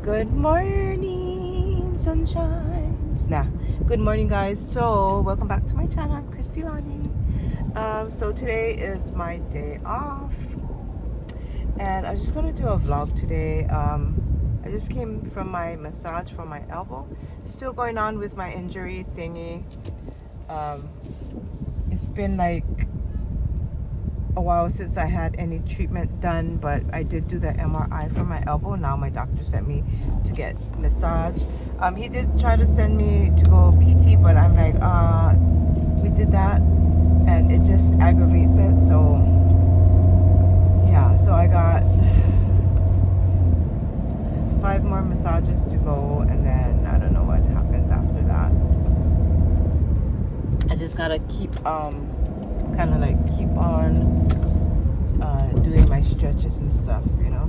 Good morning, sunshine. Nah, good morning, guys. So, welcome back to my channel. I'm Kristie Lani. So today is my day off, and I'm just gonna do a vlog today. I just came from my massage for my elbow. Still going on with my injury thingy. It's been like a while since I had any treatment done, but I did do the MRI for my elbow. Now my doctor sent me to get massage. He did try to send me to go PT, but I'm like, we did that and it just aggravates it. So yeah, so I got 5 more massages to go, and then I don't know what happens after that. I just gotta keep kind of like keep on doing my stretches and stuff, you know.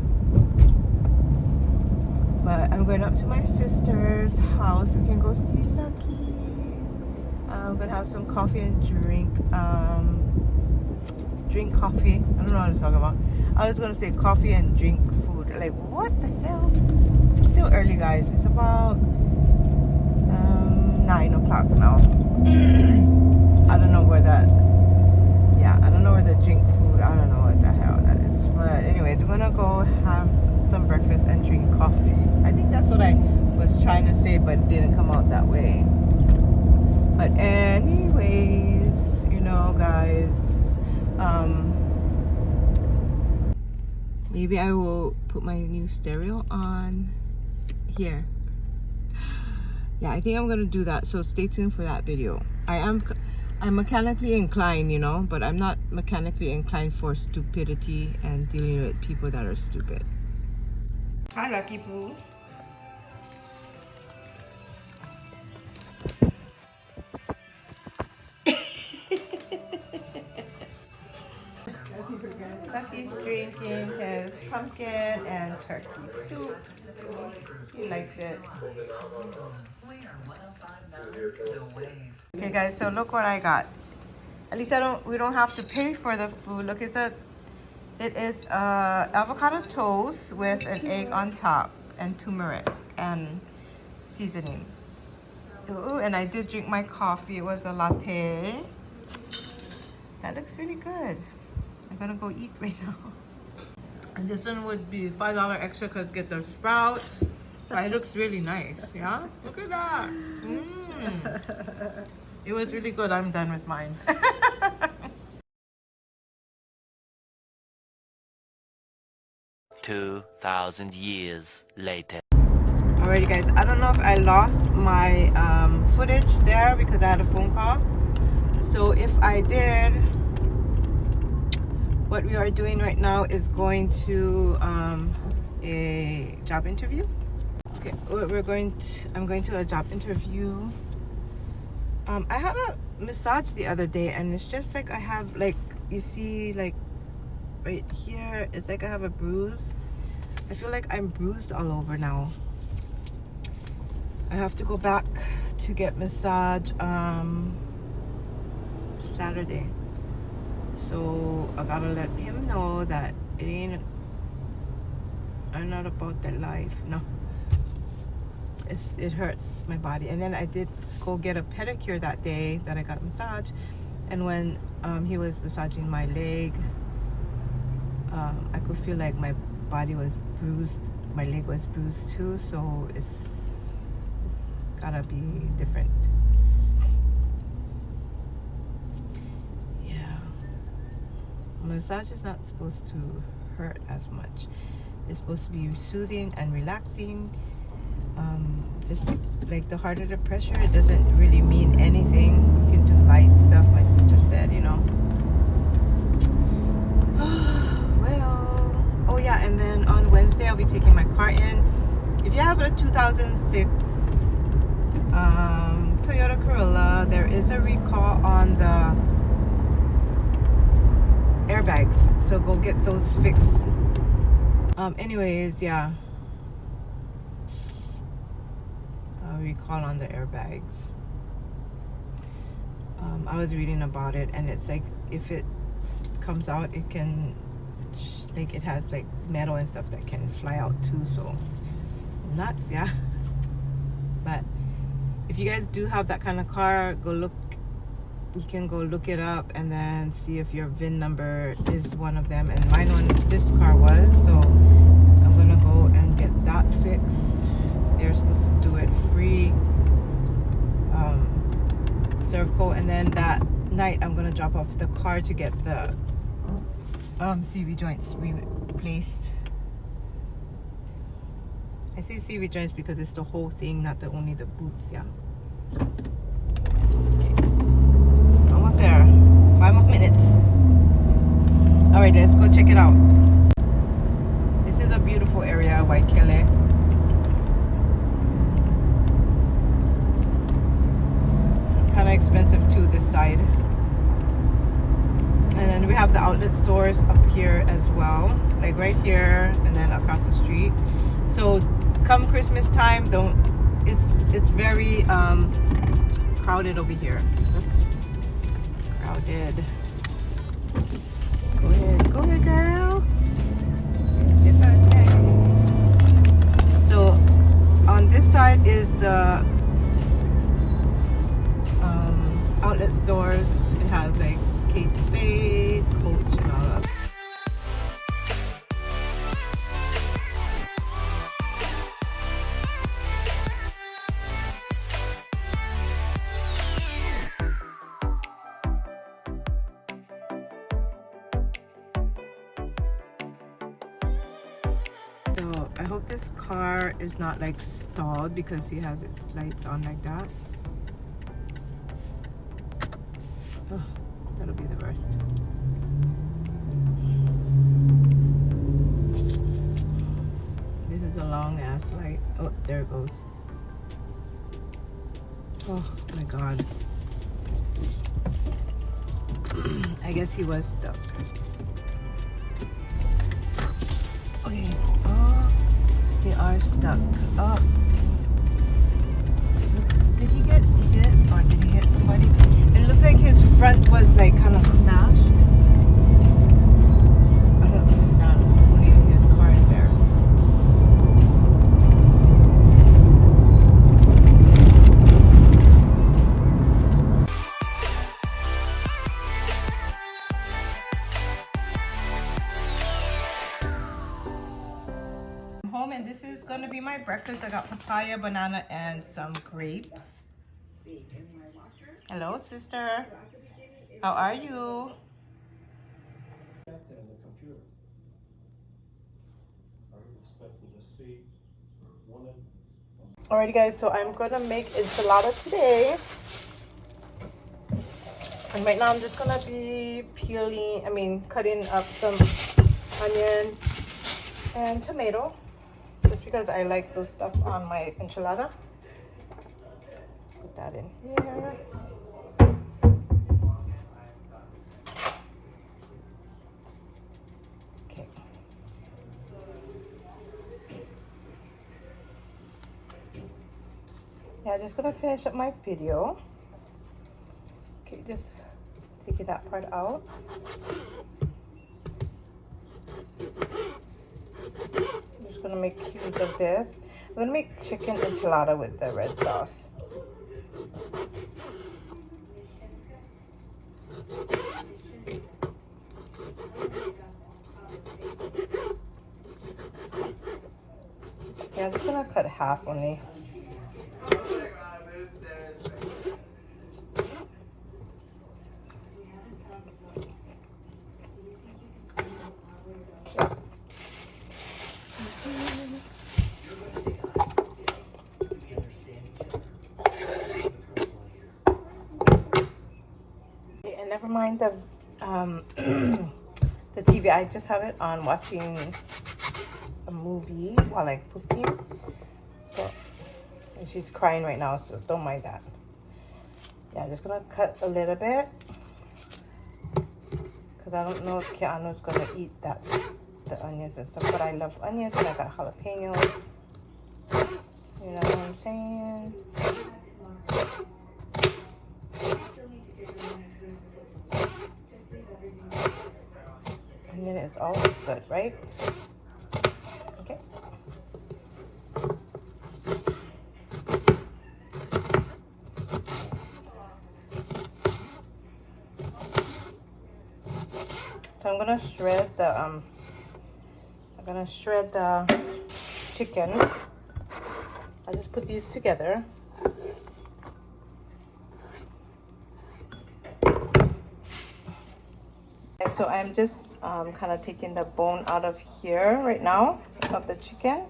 But I'm going up to my sister's house. We can go see Lucky. I'm gonna have some coffee and drink coffee. I don't know what I'm talking about. I was gonna say coffee and drink food. Like, what the hell? It's still early, guys. It's about 9 o'clock now. I don't know where that, I don't know where the drink food, I don't know what the hell that is. But anyways, we're gonna go have some breakfast and drink coffee. I think that's what I was trying to say, but it didn't come out that way. But anyways, you know, guys, maybe I will put my new stereo on here. Yeah, I think I'm gonna do that, so stay tuned for that video. I'm mechanically inclined, you know, but I'm not mechanically inclined for stupidity and dealing with people that are stupid. Hi, Lucky Poo. Lucky's drinking his pumpkin and turkey soup. He likes it. Okay, guys, so look what I got. At least we don't have to pay for the food. Look, it is avocado toast with an egg on top and turmeric and seasoning. Ooh, and I did drink my coffee. It was a latte. That looks really good. I'm gonna go eat right now. And this one would be $5 extra because get the sprouts. But it looks really nice, yeah? Look at that. It was really good. I'm done with mine. 2,000 years later. Alrighty, guys. I don't know if I lost my footage there because I had a phone call. So if I did, what we are doing right now is going to a job interview. Okay, I'm going to a job interview. I had a massage the other day, and it's just like I have, like, you see, like right here, it's like I have a bruise. I feel like I'm bruised all over now. I have to go back to get massage Saturday. So I gotta let him know that I'm not about that life. No. It hurts my body. And then I did go get a pedicure that day that I got massage, and when he was massaging my leg, I could feel like my body was bruised, my leg was bruised too, so it's gotta be different. Yeah, massage is not supposed to hurt as much. It's supposed to be soothing and relaxing. Just like the harder the pressure, it doesn't really mean anything. You can do light stuff, my sister said, you know. Well, oh yeah, and then on Wednesday I'll be taking my car in. If you have a 2006 Toyota Corolla, there is a recall on the airbags, so go get those fixed. Anyways, yeah, recall on the airbags. I was reading about it, and it's like if it comes out, it can, like, it has like metal and stuff that can fly out too, so nuts, yeah. But if you guys do have that kind of car, go look. You can go look it up and then see if your VIN number is one of them. And mine one, this car was, so I'm gonna go and get that fixed. They're supposed to do it free, Servco, and then that night I'm gonna drop off the car to get the CV joints replaced. I say CV joints because it's the whole thing, not only the boots, yeah. Almost there. 5 more minutes. Alright, let's go check it out. This is a beautiful area, Waikele. Kind of expensive too, this side. And then we have the outlet stores up here as well, like right here and then across the street. So come Christmas time, it's very crowded over here. Crowded. Go ahead, girl. It's your birthday. So on this side is the outlet stores. It has like Kate Spade, Coach, and all that. So I hope this car is not like stalled because he has its lights on like that. Oh, that'll be the worst. This is a long ass light. Oh, there it goes. Oh my god. I guess he was stuck. Okay. Oh, they are stuck. Oh. Did he get hit or did he hit somebody? It looked like his front was like kind of smashed. I don't understand. Only his car is there. I'm home and this is gonna be my breakfast. I got papaya, banana, and some grapes. Hello, sister. How are you? Alrighty guys, so I'm gonna make enchilada today. And right now I'm just gonna be cutting up some onion and tomato. Just because I like those stuff on my enchilada. Put that in here. Okay. Yeah, just gonna finish up my video. Okay, just taking that part out. I'm just gonna make cubes of this. I'm gonna make chicken enchilada with the red sauce. Yeah, I'm just gonna cut half only. And never mind the the TV. I just have it on watching a movie while I'm cooking. So, and she's crying right now, so don't mind that. Yeah, I'm just gonna cut a little bit because I don't know if Keanu's gonna eat the onions and stuff. But I love onions and I got jalapenos. You know what I'm saying? Onion is always good, right? Okay. gonna shred the chicken. I'll just put these together. And so I'm just kind of taking the bone out of here right now of the chicken,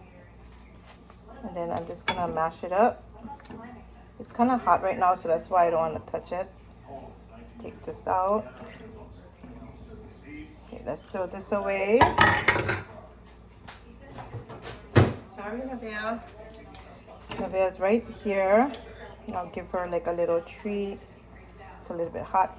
and then I'm just gonna mash it up. It's kind of hot right now, so that's why I don't want to touch it. Take this out. Okay, let's throw this away. Sorry, Navia. Navia's right here. I'll give her like a little treat. It's a little bit hot.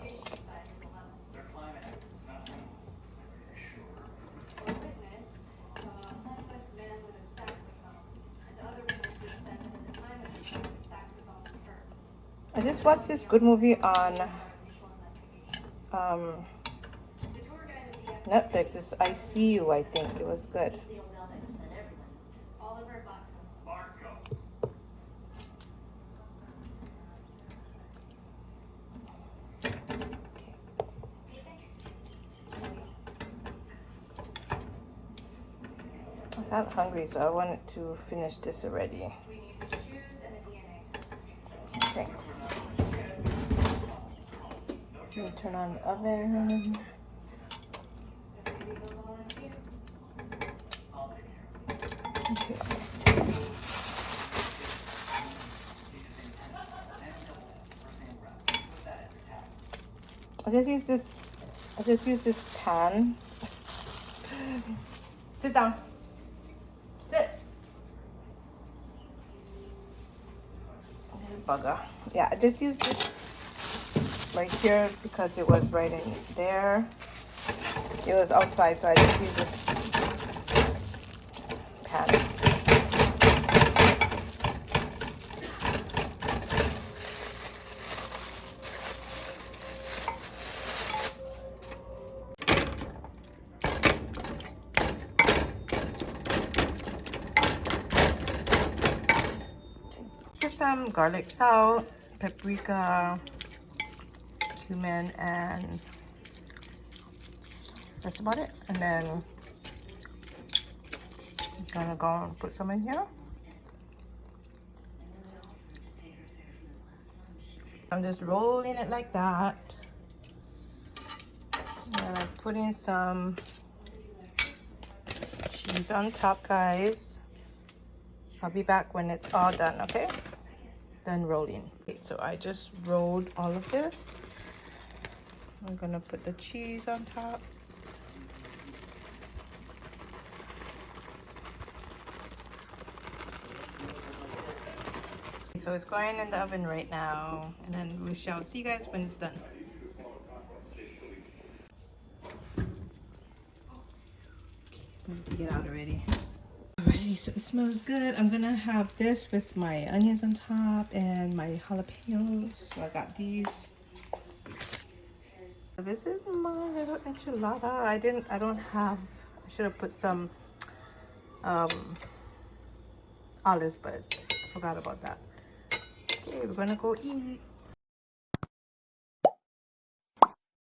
I just watched this good movie on Netflix. It's I See You, I think. It was good. I'm not hungry, so I wanted to finish this already. Okay. Turn on the oven. Okay. I just use this pan. Sit down. Sit. Bugger. Yeah, I just used this right here because it was right in there. It was outside, so I just used this pan. Just some garlic salt, paprika, cumin, and that's about it. And then I'm gonna go and put some in here. I'm just rolling it like that. And I'm putting some cheese on top, guys. I'll be back when it's all done, okay? Done rolling. Okay, so I just rolled all of this. I'm gonna put the cheese on top. So it's going in the oven right now, and then we shall see you guys when it's done. I need to get out already. Alrighty, so it smells good. I'm gonna have this with my onions on top and my jalapenos. So I got these. This is my little enchilada. I should have put some olives, but I forgot about that. Okay, we're gonna go eat.